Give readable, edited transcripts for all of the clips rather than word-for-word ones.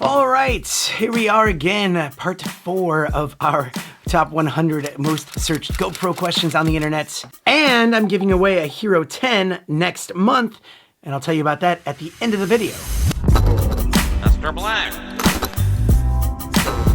All right, here we are again, part 4 of our top 100 most searched GoPro questions on the internet. And I'm giving away a Hero 10 next month, and I'll tell you about that at the end of the video. Mr. Black.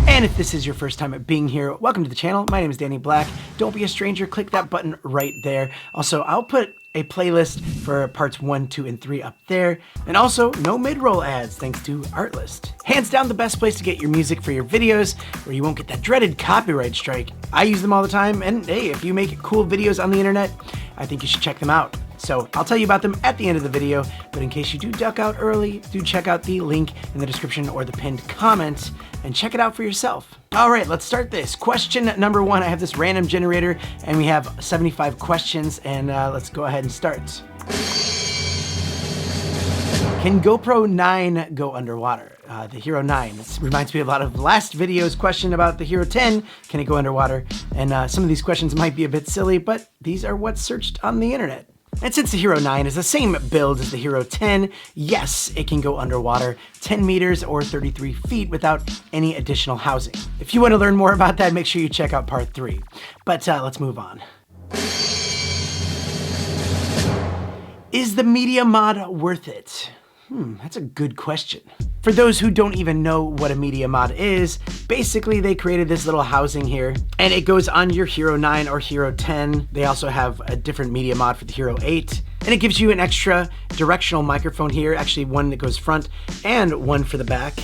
And if this is your first time being here, welcome to the channel. My name is Danny Black. Don't be a stranger, click that button right there. Also, I'll put a playlist for parts 1, 2, and 3 up there. And also, no mid-roll ads, thanks to Artlist. Hands down the best place to get your music for your videos, where you won't get that dreaded copyright strike. I use them all the time, and hey, if you make cool videos on the internet, I think you should check them out. So I'll tell you about them at the end of the video, but in case you do duck out early, do check out the link in the description or the pinned comment and check it out for yourself. All right, let's start this. Question number 1, I have this random generator and we have 75 questions, and let's go ahead and start. Can GoPro 9 go underwater? The Hero 9. This reminds me a lot of last video's question about the Hero 10. Can it go underwater? And some of these questions might be a bit silly, but these are what's searched on the internet. And since the Hero 9 is the same build as the Hero 10, yes, it can go underwater 10 meters or 33 feet without any additional housing. If you want to learn more about that, make sure you check out part 3. But let's move on. Is the media mod worth it? That's a good question. For those who don't even know what a media mod is, basically they created this little housing here, and it goes on your Hero 9 or Hero 10. They also have a different media mod for the Hero 8, and it gives you an extra directional microphone here, actually one that goes front and one for the back.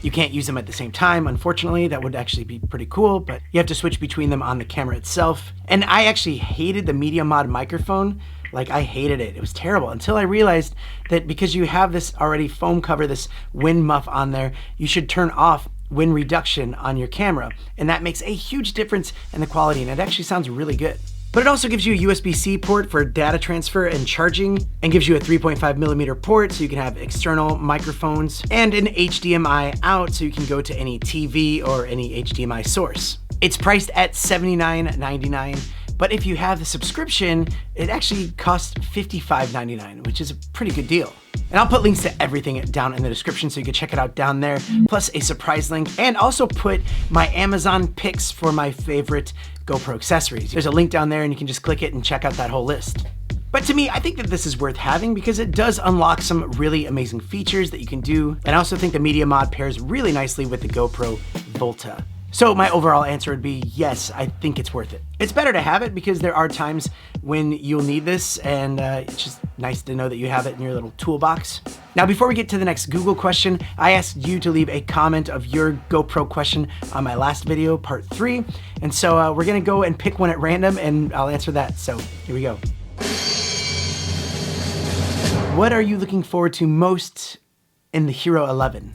You can't use them at the same time, unfortunately. That would actually be pretty cool, but you have to switch between them on the camera itself. And I actually hated the media mod microphone. Like, I hated it. It was terrible until I realized that because you have this already foam cover, this wind muff on there, you should turn off wind reduction on your camera. And that makes a huge difference in the quality, and it actually sounds really good. But it also gives you a USB-C port for data transfer and charging, and gives you a 3.5mm port so you can have external microphones, and an HDMI out so you can go to any TV or any HDMI source. It's priced at $79.99. But if you have the subscription, it actually costs $55.99, which is a pretty good deal. And I'll put links to everything down in the description so you can check it out down there, plus a surprise link, and also put my Amazon picks for my favorite GoPro accessories. There's a link down there and you can just click it and check out that whole list. But to me, I think that this is worth having because it does unlock some really amazing features that you can do. And I also think the media mod pairs really nicely with the GoPro Volta. So my overall answer would be yes, I think it's worth it. It's better to have it because there are times when you'll need this, and it's just nice to know that you have it in your little toolbox. Now, before we get to the next Google question, I asked you to leave a comment of your GoPro question on my last video, part 3. And so we're gonna go and pick one at random and I'll answer that. So here we go. What are you looking forward to most in the Hero 11?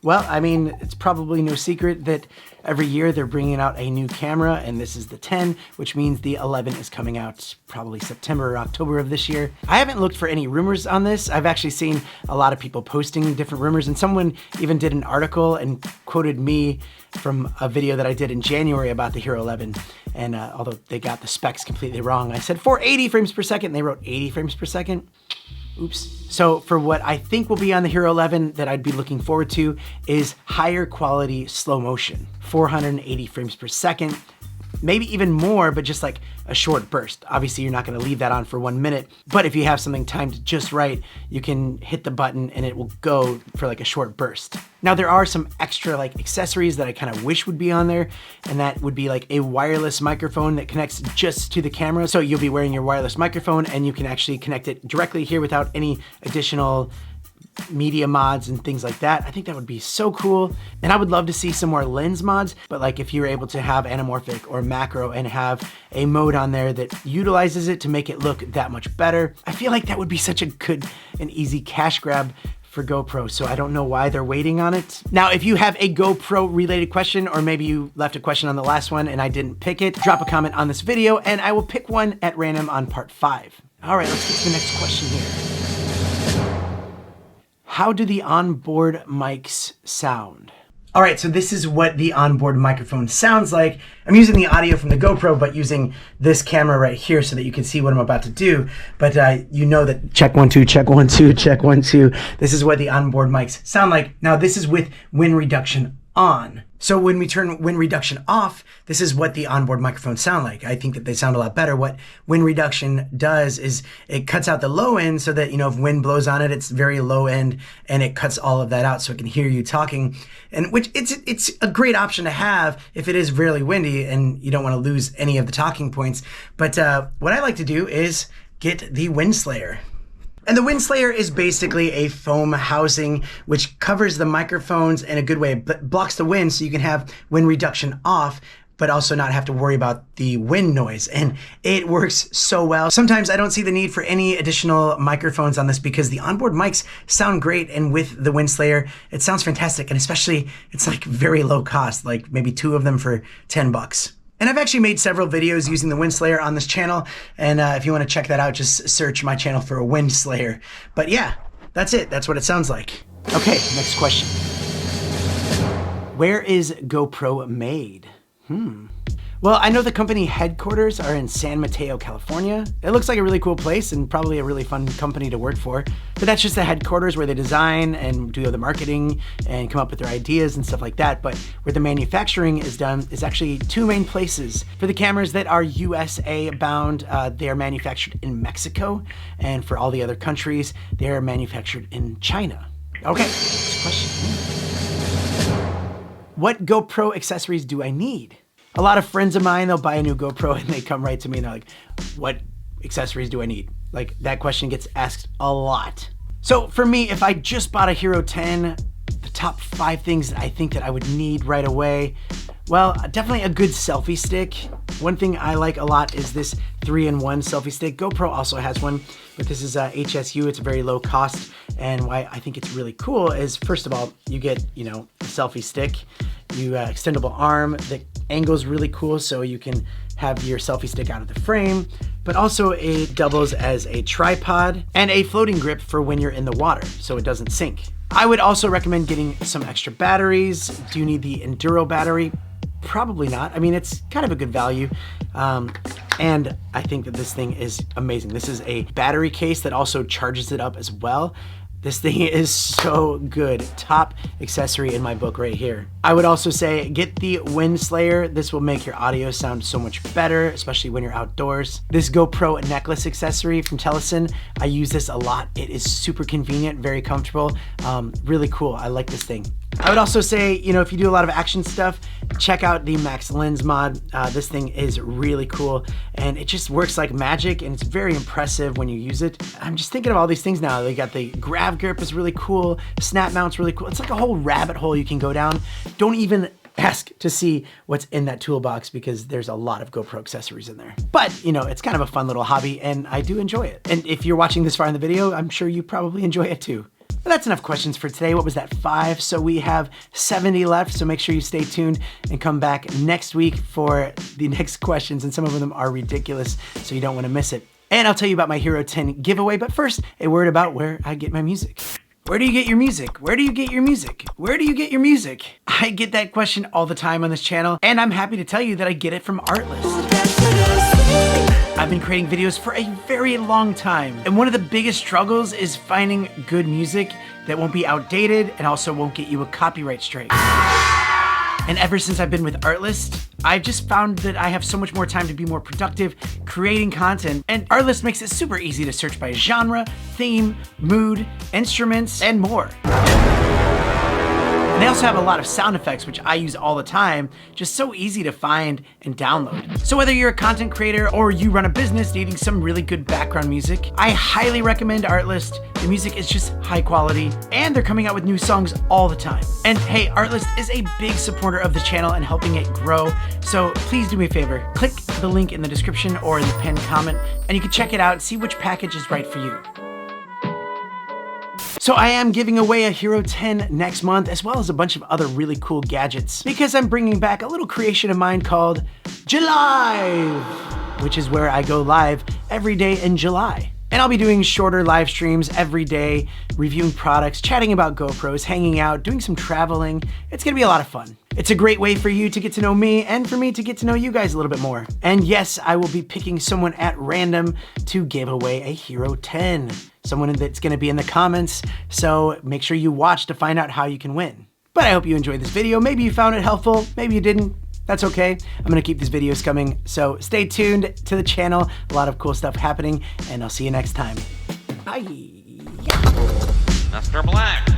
Well, I mean, it's probably no secret that every year they're bringing out a new camera, and this is the 10, which means the 11 is coming out probably September or October of this year. I haven't looked for any rumors on this. I've actually seen a lot of people posting different rumors, and someone even did an article and quoted me from a video that I did in January about the Hero 11. And although they got the specs completely wrong, I said 480 frames per second, and they wrote 80 frames per second. Oops. So for what I think will be on the Hero 11 that I'd be looking forward to is higher quality slow motion, 480 frames per second, maybe even more, but just like a short burst. Obviously you're not gonna leave that on for 1 minute, but if you have something timed just right, you can hit the button and it will go for like a short burst. Now there are some extra like accessories that I kind of wish would be on there, and that would be like a wireless microphone that connects just to the camera. So you'll be wearing your wireless microphone and you can actually connect it directly here without any additional media mods and things like that. I think that would be so cool. And I would love to see some more lens mods, but like if you're able to have anamorphic or macro and have a mode on there that utilizes it to make it look that much better, I feel like that would be such a good and easy cash grab for GoPro, so I don't know why they're waiting on it. Now, if you have a GoPro related question, or maybe you left a question on the last one and I didn't pick it, drop a comment on this video and I will pick one at random on part 5. All right, let's get to the next question here. How do the onboard mics sound? All right, so this is what the onboard microphone sounds like. I'm using the audio from the GoPro, but using this camera right here so that you can see what I'm about to do. But you know that check 1 2, check 1 2, check 1 2. This is what the onboard mics sound like. Now this is with wind reduction on. So when we turn wind reduction off, this is what the onboard microphones sound like. I think that they sound a lot better. What wind reduction does is it cuts out the low end so that, you know, if wind blows on it, it's very low end and it cuts all of that out so it can hear you talking. And which it's a great option to have if it is really windy and you don't want to lose any of the talking points. But what I like to do is get the Wind Slayer. And the Wind Slayer is basically a foam housing which covers the microphones in a good way, but blocks the wind so you can have wind reduction off, but also not have to worry about the wind noise. And it works so well. Sometimes I don't see the need for any additional microphones on this because the onboard mics sound great. And with the Wind Slayer, it sounds fantastic. And especially it's like very low cost, like maybe 2 of them for $10. And I've actually made several videos using the Wind Slayer on this channel. And if you want to check that out, just search my channel for a Wind Slayer. But yeah, that's it. That's what it sounds like. Okay, next question. Where is GoPro made? Well, I know the company headquarters are in San Mateo, California. It looks like a really cool place and probably a really fun company to work for. But that's just the headquarters where they design and do the marketing and come up with their ideas and stuff like that. But where the manufacturing is done is actually 2 main places. For the cameras that are USA bound, they are manufactured in Mexico. And for all the other countries, they are manufactured in China. Okay, next question. What GoPro accessories do I need? A lot of friends of mine, they'll buy a new GoPro and they come right to me and they're like, what accessories do I need? Like that question gets asked a lot. So for me, if I just bought a Hero 10, the top 5 things that I think that I would need right away, well, definitely a good selfie stick. One thing I like a lot is this 3-in-1 selfie stick. GoPro also has one, but this is HSU. It's a very low cost. And why I think it's really cool is, first of all, you get, you know, a selfie stick, you extendable arm. The angle's really cool, so you can have your selfie stick out of the frame, but also it doubles as a tripod and a floating grip for when you're in the water, so it doesn't sink. I would also recommend getting some extra batteries. Do you need the Enduro battery? Probably not. I mean, it's kind of a good value. And I think that this thing is amazing. This is a battery case that also charges it up as well. This thing is so good. Top accessory in my book right here. I would also say get the Wind Slayer. This will make your audio sound so much better, especially when you're outdoors. This GoPro necklace accessory from Telesin, I use this a lot. It is super convenient, very comfortable, really cool. I like this thing. I would also say, you know, if you do a lot of action stuff, check out the Max Lens mod. This thing is really cool and it just works like magic and it's very impressive when you use it. I'm just thinking of all these things now. They got the grab grip is really cool. Snap mount's really cool. It's like a whole rabbit hole you can go down. Don't even ask to see what's in that toolbox because there's a lot of GoPro accessories in there. But, you know, it's kind of a fun little hobby and I do enjoy it. And if you're watching this far in the video, I'm sure you probably enjoy it too. But that's enough questions for today. What was that, 5? So we have 70 left, so make sure you stay tuned and come back next week for the next questions, and some of them are ridiculous, so you don't want to miss it. And I'll tell you about my Hero 10 giveaway, but first, a word about where I get my music. Where do you get your music? Where do you get your music? Where do you get your music? I get that question all the time on this channel, and I'm happy to tell you that I get it from Artlist. I've been creating videos for a very long time, and one of the biggest struggles is finding good music that won't be outdated and also won't get you a copyright strike. And ever since I've been with Artlist, I've just found that I have so much more time to be more productive creating content, and Artlist makes it super easy to search by genre, theme, mood, instruments, and more. And they also have a lot of sound effects, which I use all the time, just so easy to find and download. So whether you're a content creator or you run a business needing some really good background music, I highly recommend Artlist. The music is just high quality, and they're coming out with new songs all the time. And hey, Artlist is a big supporter of the channel and helping it grow, so please do me a favor, click the link in the description or in the pinned comment, and you can check it out and see which package is right for you. So I am giving away a Hero 10 next month, as well as a bunch of other really cool gadgets, because I'm bringing back a little creation of mine called July, which is where I go live every day in July. And I'll be doing shorter live streams every day, reviewing products, chatting about GoPros, hanging out, doing some traveling. It's gonna be a lot of fun. It's a great way for you to get to know me and for me to get to know you guys a little bit more. And yes, I will be picking someone at random to give away a Hero 10. Someone that's gonna be in the comments, so make sure you watch to find out how you can win. But I hope you enjoyed this video. Maybe you found it helpful, maybe you didn't. That's okay. I'm gonna keep these videos coming, so stay tuned to the channel. A lot of cool stuff happening, and I'll see you next time. Bye. Mr. Black.